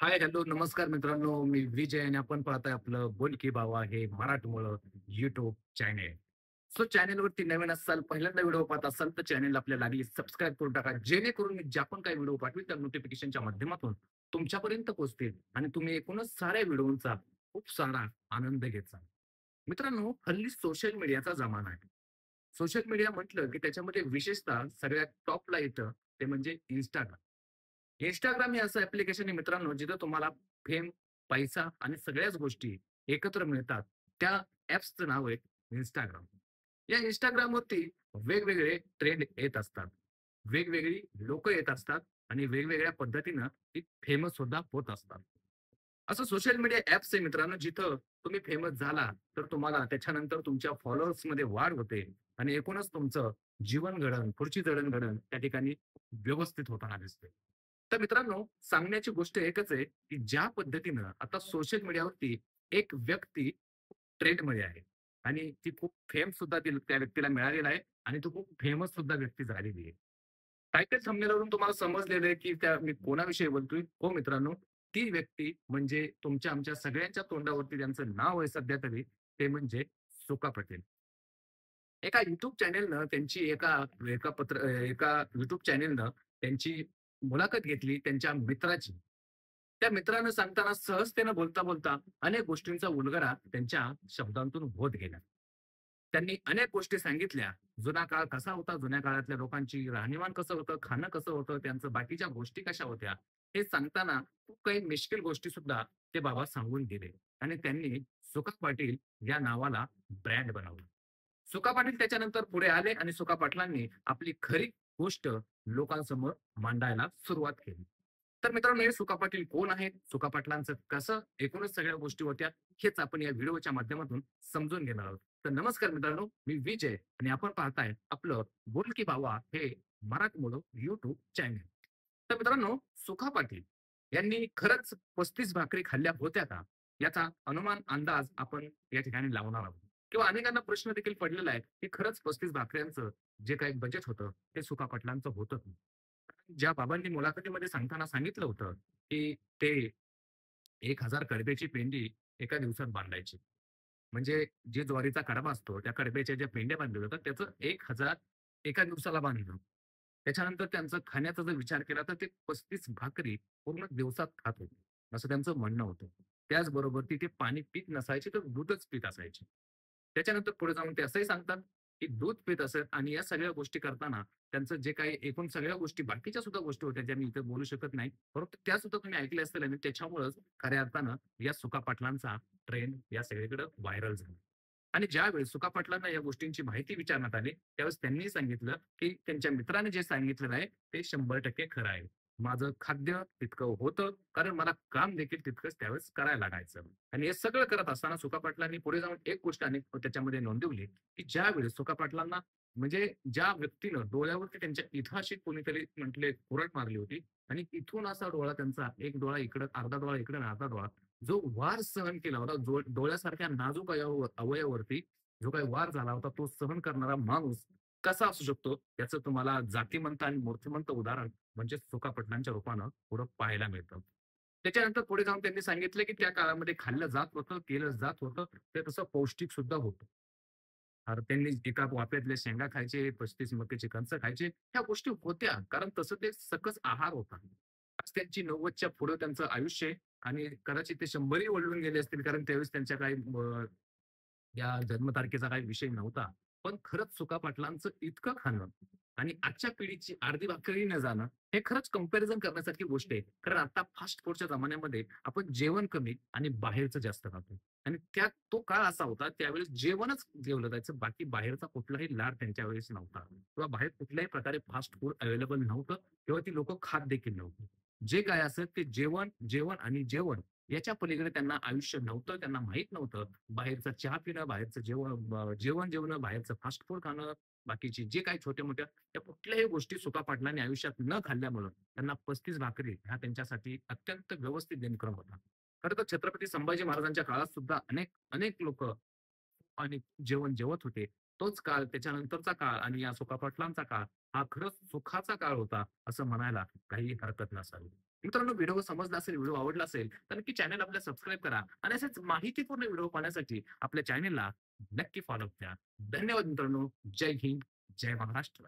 हाय, hello, नमस्कार मित्रांनो. मी विजय आणि आपण पाहताय आपलं बोल की भावा हे मराठमोळं YouTube चॅनेल. सो चॅनेलवरती नवीन असाल, पहिल्यांदा व्हिडिओ पाहत असाल तर चॅनेल आपल्याला लागली सबस्क्राईब करून टाका. जेणेकरून मी ज्या पण काही व्हिडिओ पाठवेल त्या नोटिफिकेशनच्या माध्यमातून तुमच्यापर्यंत पोहोचतील आणि तुम्ही एकूणच साऱ्या व्हिडिओचा खूप सारा आनंद घेत मित्रांनो, हल्ली सोशल मीडियाचा जमाना आहे. सोशल मीडिया म्हटलं की त्याच्यामध्ये विशेषतः सगळ्यात टॉपला येतं ते म्हणजे Instagram. Instagram हे असं ॲप्लिकेशन आहे मित्रांनो, जिथं तुम्हाला फेम, पैसा आणि सगळ्याच गोष्टी एकत्र मिळतात. त्या ॲप्सचं नाव आहे Instagram. या Instagramवरती वेगवेगळे ट्रेंड येत असतात. वेगवेगळी लोकं येत असतात आणि वेगवेगळ्या पद्धतीनं ती फेमस सुद्धा होत असतात. असं सोशल मीडिया ॲप्स आहे मित्रांनो, जिथं तुम्ही फेमस झाला, तर तुम्हाला त्याच्यानंतर तुमच्या फॉलोअर्समध्ये वाढ होते आणि एकूणच तुमचं जीवन घडण, पुढची जडण-घडण त्या ठिकाणी व्यवस्थित होताना दिसते. तर मित्रांनो, सांगण्याची गोष्ट एकच आहे, की ज्या पद्धतीनं आता सोशल मीडियावरती एक व्यक्ती ट्रेंडमध्ये आहे आणि ती खूप फेम सुद्धा त्या व्यक्तीला मिळालेला आहे आणि तो खूप फेमस सुद्धा व्यक्ती झालेली आहे. टायटल थंबनेलवरून तुम्हाला समजलेलं आहे, की मी कोणाविषयी बोलतोय. हो मित्रांनो, ती व्यक्ती म्हणजे तुमच्या आमच्या सगळ्यांच्या तोंडावरती त्यांचं नाव आहे सध्या तरी, ते म्हणजे सुका पटेल. एका YouTube चॅनेलनं त्यांची एका एका पत्र एका YouTube चॅनेलनं त्यांची मुलाखत घेतली त्यांच्या मित्राची. त्या मित्रानं सांगताना सहजतेनं बोलता-बोलता अनेक गोष्टींचा उलगडा त्यांच्या शब्दांतून होत गेला. त्यांनी अनेक गोष्टी सांगितल्या. जुना काळ कसा होता, जुन्या काळातल्या लोकांची राहणीमान कसं होतं, खाणं कसं होतं, त्यांचं बाकीच्या गोष्टी कशा होत्या, हे सांगताना खूप काही मिश्किल गोष्टी सुद्धा ते बाबा सांगून गेले आणि त्यांनी सुका पाटील या नावाला ब्रँड बनवलं. सुका पाटील त्याच्यानंतर पुढे आले आणि सुका पाटलांनी आपली खरी गोष्ट लोकांसमोर मांडायला सुरुवात केली. तर मित्रांनो, हे सुका पाटील कोण आहेत? सुका पाटलांचं कसं एकूणच सगळ्या गोष्टी होत्या, हेच आपण या व्हिडिओच्या माध्यमातून समजून घेणार आहोत. तर नमस्कार मित्रांनो, मी विजय आणि आपण पाहताय आपलं बोल की भावा हे मराठमोळं YouTube चॅनल. तर मित्रांनो, सुका पाटील यांनी खरंच 35 भाकरी खाल्ल्या होत्या का? याचा अनुमान अंदाज आपण या ठिकाणी लावणार आहोत. किंवा अनेकांना प्रश्न देखील पडलेला आहे, की खरंच 35 भाकऱ्यांचं जे काही बजेट होतं, ते सुका पाटलांचं होतं का? ज्या बाबांनी मुलाखतीमध्ये सांगताना सांगितलं होतं, की ते 1000 कडब्याची पेंडी एका दिवसात बांधायची. म्हणजे जे ज्वारीचा कडबा असतो, त्या कडब्याच्या ज्या पेंड्या बांधल्या जातात, त्याचं 1000 एका दिवसाला बांधलं. त्याच्यानंतर त्यांचं खाण्याचा जर विचार केला, तर ते 35 भाकरी पूर्ण दिवसात खात होते, असं त्यांचं म्हणणं होतं. त्याचबरोबर ते पाणी पीत नसायचे, तर दूधच पीत असायचे. त्याच्यानंतर पुढे जाऊन ते असंही सांगतात, की दूध पीत असत आणि या सगळ्या गोष्टी करताना त्यांचं जे काही एकूण सगळ्या गोष्टी बाकीच्या सुद्धा गोष्टी होत्या, ज्या मी इथे बोलू शकत नाही. परंतु त्या सुद्धा तुम्ही ऐकल्या असतील आणि त्याच्यामुळेच खऱ्या अर्थानं या सुका पाटलांचा ट्रेंड या सगळीकडे व्हायरल झाला. आणि ज्यावेळेस सुका पाटलांना या गोष्टींची माहिती विचारण्यात आली, त्यावेळेस त्यांनी सांगितलं, की त्यांच्या मित्राने जे सांगितलेलं आहे, ते 100% खरं आहे. माझं खाद्य तितकं होतं, कारण मला काम देखील तितकंच त्यावेळेस करायला लागायचं. आणि हे सगळं करत असताना सुका पाटलांनी पुढे जाऊन एक गोष्ट अनेक त्याच्यामध्ये नोंदवली, की ज्यावेळेस सुका पाटलांना म्हणजे ज्या व्यक्तीनं डोळ्यावरती त्यांच्या इथं अशी कोणीतरी म्हटले कुऱ्हाड मारली होती आणि इथून असा डोळा त्यांचा, एक डोळा इकडं, अर्धा डोळा इकडं आणि अर्धा डोळा, जो वार सहन केला होता, डोळ्यासारख्या नाजूक अवयवावरती जो काही वार झाला होता, तो सहन करणारा माणूस कसा असू शकतो, याचं तुम्हाला जातीमंत आणि मूर्तिमंत उदाहरण म्हणजे सुका पाटलांच्या रूपानं पुढं पाहायला मिळतं. त्याच्यानंतर पुढे जाऊन त्यांनी सांगितलं, की त्या काळामध्ये खाल्लं जात होतं, केलं जात होतं, ते तसं पौष्टिक सुद्धा होतं. अरे त्यांनी एका वाफ्यातल्या शेंगा खायचे, 35 मक्याची कणसं खायचे. ह्या गोष्टी होत्या. कारण तसं ते सकस आहार होता. आज त्यांची 90च्या पुढं त्यांचं आयुष्य आहे आणि कदाचित ते 100 ओलांडून गेले असतील. कारण त्यावेळेस त्यांच्या काही या जन्मतारखेचा काही विषय नव्हता. पण खरंच सुका पाटलांचं इतकं खाणं आणि आजच्या पिढीची अर्धी भाकरी न जाणं, हे खरंच कंपॅरिझन करण्यासारखी गोष्ट आहे. कारण आता फास्ट फूडच्या जमान्यामध्ये आपण जेवण कमी आणि बाहेरचं जास्त खातो. आणि त्यात तो काळ असा होता, त्यावेळेस जेवणच जेवलं जायचं. बाकी बाहेरचा कुठलाही लाड त्यांच्या वेळेस नव्हता किंवा बाहेर कुठल्याही प्रकारे फास्ट फूड अवेलेबल नव्हतं किंवा ती लोकं खात देखील नव्हती. जे काय असेल ते जेवण, जेवण आणि जेवण याच्या पलीकडे त्यांना आयुष्य नव्हतं. त्यांना माहीत नव्हतं. बाहेरचा चहा पिणं, बाहेरचं जेवण जेवणं, बाहेरचं फास्ट फूड खाणं, बाकीचे जे काही छोट्या-मोठ्या त्या कुठल्याही गोष्टी सुका पाटलांनी आयुष्यात न खाल्ल्यामुळं त्यांना 35 भाकरी हा त्यांच्यासाठी अत्यंत व्यवस्थित दिनक्रम होता. खरं तर छत्रपती संभाजी महाराजांच्या काळात सुद्धा अनेक अनेक लोकं आणि जेवण जेवत होते. तोच काळ, त्याच्यानंतरचा काळ आणि या सुका पाटलांचा काळ हा खरंच सुखाचा काळ होता, असं म्हणायला काही हरकत नसावी. मित्रांनो, व्हिडिओ समजला असेल, व्हिडिओ आवडला असेल, तर नक्की चॅनल आपलं सबस्क्राईब करा आणि असेच माहितीपूर्ण व्हिडिओ पाहण्यासाठी आपल्या चॅनलला नक्की फॉलो करा. धन्यवाद मित्रांनो. जय हिंद, जय महाराष्ट्र.